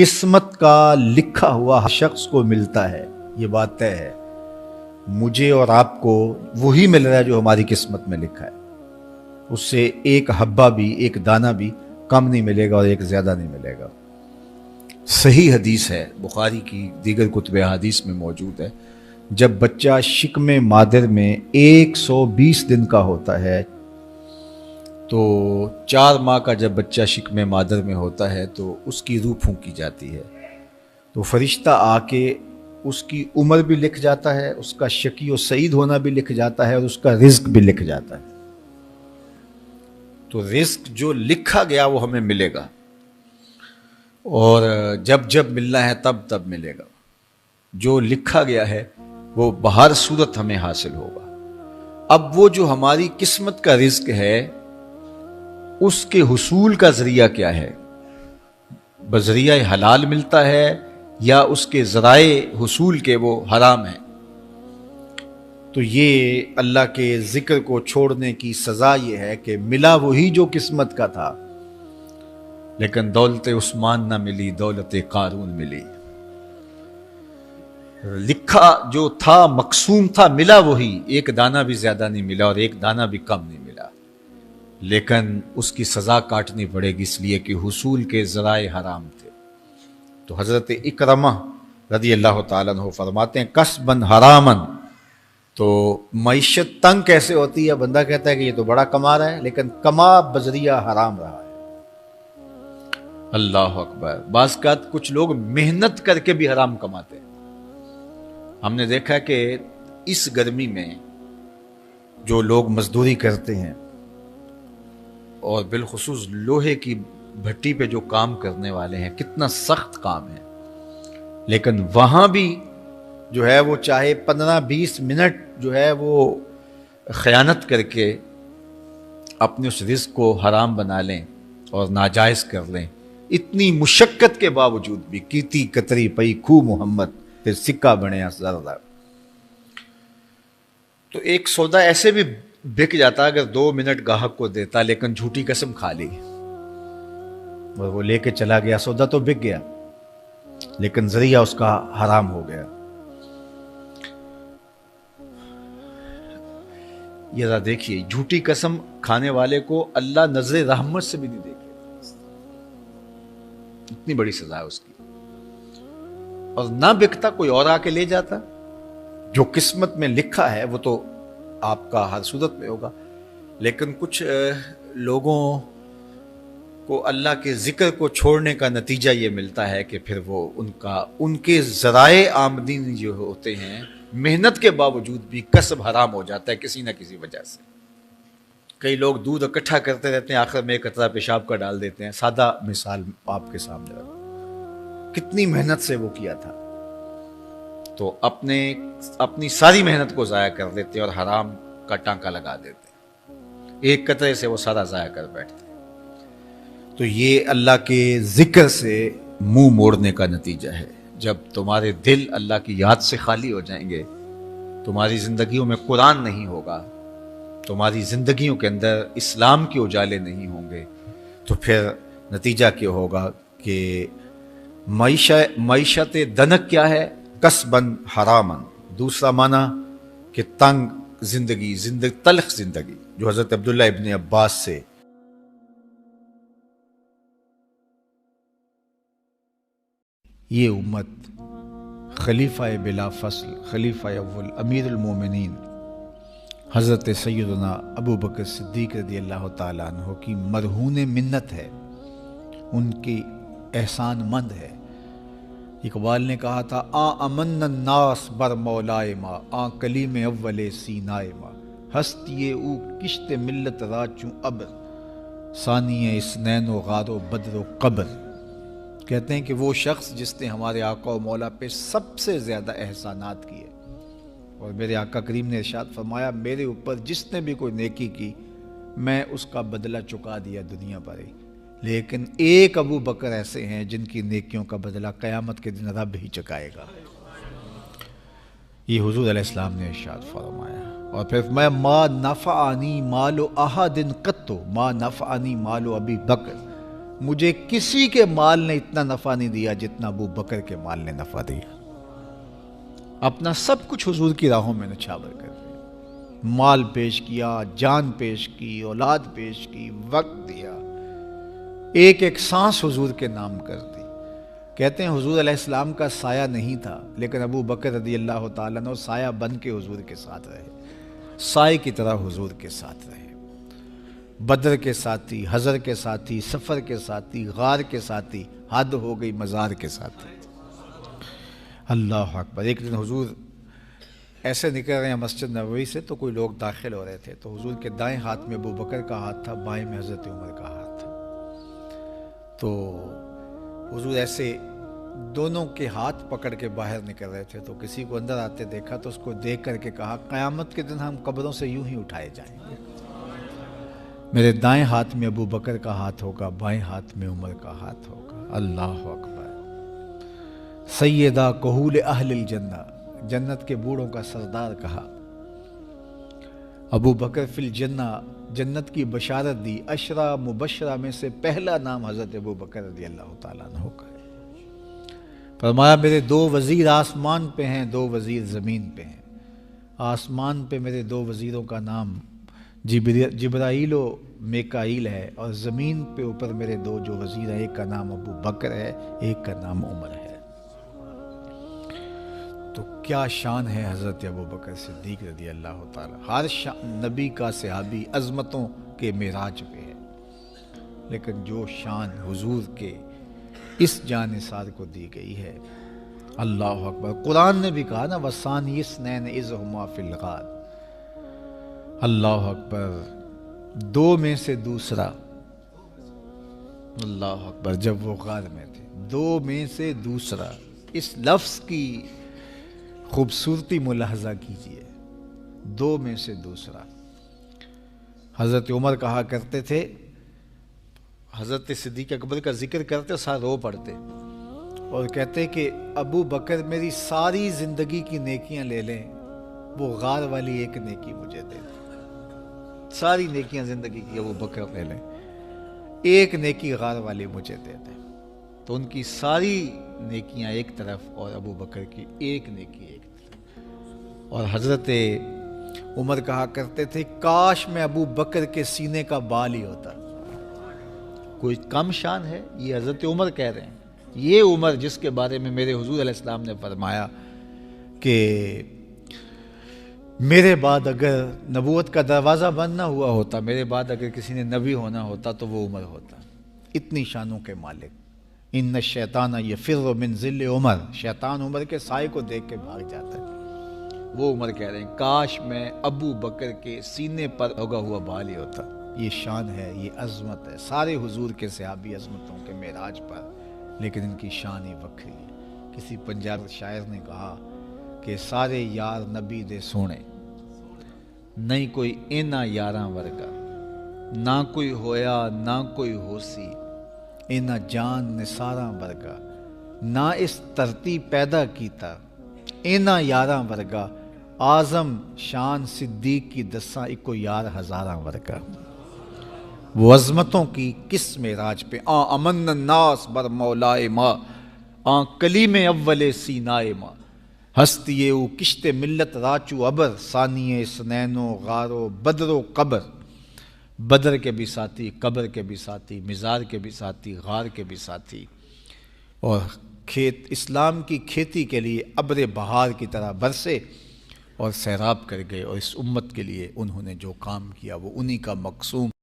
किस्मत का लिखा हुआ हर शख्स को मिलता है, ये बात तय है। मुझे और आपको वही मिल रहा है जो हमारी किस्मत में लिखा है। उससे एक हब्बा भी, एक दाना भी कम नहीं मिलेगा और एक ज्यादा नहीं मिलेगा। सही हदीस है, बुखारी की दीगर कुतुब हदीस में मौजूद है। जब बच्चा शिकमे मादर में 120 दिन का होता है, तो 4 माह का जब बच्चा शिकमे मादर में होता है तो उसकी रूह फूंकी जाती है। तो फरिश्ता आके उसकी उम्र भी लिख जाता है, उसका शकी और सईद होना भी लिख जाता है और उसका रिज्क भी लिख जाता है। तो रिज्क जो लिखा गया वो हमें मिलेगा, और जब जब मिलना है तब तब मिलेगा। जो लिखा गया है वो बहर सूरत हमें हासिल होगा। अब वो जो हमारी किस्मत का रिज्क है उसके हुसूल का जरिया क्या है? बजरिया हलाल मिलता है या उसके जराए हुसूल के वो हराम है? तो ये अल्लाह के जिक्र को छोड़ने की सजा ये है कि मिला वही जो किस्मत का था, लेकिन दौलत उस्मान ना मिली, दौलत कारून मिली। लिखा जो था, मकसूम था, मिला वही, एक दाना भी ज्यादा नहीं मिला और एक दाना भी कम नहीं मिला, लेकिन उसकी सजा काटनी पड़ेगी इसलिए कि हुसूल के जराए हराम थे। तो हजरत इकरमा रदी अल्लाह ताला अन्हु फरमाते हैं, कसबन हरामन। तो मईशत तंग कैसे होती है? बंदा कहता है कि ये तो बड़ा कमा रहा है, लेकिन कमा बजरिया हराम रहा है। अल्लाह अकबर। बाज़ औक़ात कुछ लोग मेहनत करके भी हराम कमाते हैं। हमने देखा कि इस गर्मी में जो लोग मजदूरी करते हैं और बिलखुसूस लोहे की भट्टी पे जो काम करने वाले हैं, कितना सख्त काम है, लेकिन वहां भी जो है वो चाहे 15-20 मिनट जो है वो खयानत करके अपने उस रिज़्क़ को हराम बना लें और नाजायज़ कर लें। इतनी मुशक्क़त के बावजूद भी कीती कतरी पई खू मोहम्मद फिर सिक्का बने ज़रदा। तो एक सौदा ऐसे भी बिक जाता अगर 2 मिनट गाहक को देता, लेकिन झूठी कसम खा ली और वो लेके चला गया। सौदा तो बिक गया लेकिन जरिया उसका हराम हो गया। ये जरा देखिए, झूठी कसम खाने वाले को अल्लाह नजर रहमत से भी नहीं देखेगा, इतनी बड़ी सजा है उसकी। और ना बिकता कोई और आके ले जाता। जो किस्मत में लिखा है वो तो आपका हर सूरत में होगा, लेकिन कुछ लोगों को अल्लाह के जिक्र को छोड़ने का नतीजा ये मिलता है कि फिर वो उनके जराए आमदनी जो होते हैं, मेहनत के बावजूद भी कसब हराम हो जाता है किसी न किसी वजह से। कई लोग दूध इकट्ठा करते रहते हैं, आखिर में एक कतरा पेशाब का डाल देते हैं। सादा मिसाल आपके सामने रखो, कितनी मेहनत से वो किया था, तो अपनी सारी मेहनत को ज़ाया कर देते हैं और हराम का टांका लगा देते हैं। एक कतरे से वो सारा ज़ाया कर बैठते हैं। तो ये अल्लाह के जिक्र से मुंह मोड़ने का नतीजा है। जब तुम्हारे दिल अल्लाह की याद से खाली हो जाएंगे, तुम्हारी जिंदगियों में कुरान नहीं होगा, तुम्हारी जिंदगियों के अंदर इस्लाम के उजाले नहीं होंगे, तो फिर नतीजा क्या होगा कि मईशत दनक क्या है? कसबन हरामन। दूसरा माना कि तंग जिंदगी, तल्ख जिंदगी, जो हजरत अब्दुल्ला इब्न अब्बास से ये उम्मत खलीफा बिला फसल, खलीफा अव्वल, अमीरुल मोमिनीन हजरत सैयदना अबू बकर सिद्दीक रज़ी अल्लाह ताला अन्हु की मरहून मिन्नत है, उनकी एहसान मंद है। इकबाल ने कहा था, आ अमन नास बर मौलाए मा, आ कलीम अव्वले सीनाए मा, हस्तिये ऊ किश्त मिल्लत राचू अबर, सानिये इसनैनो गारो बदरो कब्र। कहते हैं कि वो शख्स जिसने हमारे आका और मौला पे सबसे ज़्यादा एहसानात किए, और मेरे आका करीम ने इरशाद फरमाया, मेरे ऊपर जिसने भी कोई नेकी की मैं उसका बदला चुका दिया दुनिया पर ही, लेकिन एक अबू बकर ऐसे हैं जिनकी नेकियों का बदला क़यामत के दिन रब ही चुकाएगा। ये हुजूर अलैहिस्सलाम ने इरशाद फरमाया। और फिर मैं मा नफ़अनी मालो अहदिन क़त्तु मा नफ़अनी मालो अबी बकर, मुझे किसी के माल ने इतना नफा नहीं दिया जितना अबू बकर के माल ने नफा दिया। अपना सब कुछ हुजूर की राहों में नछावर कर दिया, माल पेश किया, जान पेश की, औलाद पेश की, वक्त दिया, एक एक सांस हुजूर के नाम कर दी। कहते हैं हुजूर अलैहिस्सलाम का साया नहीं था, लेकिन अबू बकर रज़ी अल्लाह तआला अन्हु साया बन के हुजूर के साथ रहे, साए की तरह हुजूर के साथ रहे। बदर के साथी, हजर के साथी, सफ़र के साथी, गार के साथी, हद हो गई मज़ार के साथी। अल्लाह अकबर। एक दिन हुजूर ऐसे निकल रहे हैं मस्जिद नबवी से, तो कोई लोग दाखिल हो रहे थे, तो हुजूर के दाएं हाथ में अबू बकर का हाथ था, बाएं में हज़रत उमर का हाथ था। तो हुजूर ऐसे दोनों के हाथ पकड़ के बाहर निकल रहे थे, तो किसी को अंदर आते देखा तो उसको देख करके कहा, क़यामत के दिन हम कब्रों से यूं ही उठाए जाएंगे, मेरे दाएं हाथ में अबू बकर का हाथ होगा, बाएं हाथ में उमर का हाथ होगा। अल्लाह अकबर। सैयदा कहूल अहलिल जन्ना, जन्नत के बूढ़ों का सरदार कहा। अबू बकर फिल जन्ना, जन्नत की बशारत दी। अशरा मुबशरा में से पहला नाम हज़रत अबू बकर रज़ी अल्लाह तआला अन्हु का है। फरमाया मेरे दो वज़ीर आसमान पे हैं, दो वज़ीर ज़मीन पे हैं। आसमान पे मेरे दो वज़ीरों का नाम जिब्राईल व मिकाईल है, और ज़मीन पे ऊपर मेरे दो जो वज़ीर हैं, एक का नाम अबू बकर है, एक का नाम उमर है। तो क्या शान है हज़रत अबू बकर सिद्दीक़ रज़ी अल्लाह तआला। हर नबी का सहाबी अज़मतों के मेराज पे है, लेकिन जो शान हुजूर के इस जानिसार को दी गई है, अल्लाह अकबर। कुरान ने भी कहा ना, वसानियस्नैन इज़ हुमा फिल गार। अल्लाह अकबर। दो में से दूसरा, अल्लाह अकबर, जब वो गार में थे, दो में से दूसरा। इस लफ्ज़ की खूबसूरती मुलाहजा कीजिए, दो में से दूसरा। हज़रत उमर कहा करते थे, हज़रत सिद्दीक़ अकबर का जिक्र करते सारा रो पड़ते और कहते कि अबू बकर मेरी सारी ज़िंदगी की नेकियां ले लें, वो गार वाली एक नेकी मुझे दे दें। सारी नेकियां ज़िंदगी की अबू बकर ले लें, एक नेकी गार वाली मुझे दे दें। तो उनकी सारी नेकियां एक तरफ और अबू बकर की एक नेकी एक तरफ। और हज़रत उमर कहा करते थे, काश मैं अबू बकर के सीने का बाल ही होता। कोई कम शान है? ये हज़रत उमर कह रहे हैं। ये उमर जिसके बारे में मेरे हुजूर अलैहिस्सलाम ने फरमाया कि मेरे बाद अगर नबूवत का दरवाज़ा बंद ना हुआ होता, मेरे बाद अगर किसी ने नबी होना होता तो वो उमर होता। इतनी शानों के मालिक। इन्न शैतान यफ़िर्रु मिन ज़िल्ल उमर, शैतान उमर के साए को देख के भाग जाता है। वो उमर कह रहे हैं, काश मैं अबू बकर के सीने पर लगा हुआ बाल ही होता। ये शान है, ये अज़मत है। सारे हुजूर के सहाबी अज़मतों के मेराज पर, लेकिन इनकी शान ही वक्री है। किसी पंजाबी शायर ने कहा कि सारे यार नबी दे सोने, नहीं कोई इना यारां वर्गा, ना कोई होया ना कोई होसी, इना जान निसारां वर्गा, ना इस धरती पैदा कीता, इना यारां वर्गा, आज़म शान सिद्दीक की दसा इको यार हज़ारां वर्गा। वो अज़मतों की किस मेराज पे, आ अमन नास बर मौलाए माँ, आ कलीम अव्वले सीनाए माँ, हस्तिये उ किश्ते मिल्लत राचू अबर, सानिये सनैनो गारो बदरो कबर। बदर के भी साथी, कब्र के भी साथी, मिज़ार के भी साथी, गार के भी साथी, और खेत इस्लाम की खेती के लिए अब्र बहार की तरह बरसे और सैराब कर गए। और इस उम्मत के लिए उन्होंने जो काम किया वो उन्हीं का मकसूम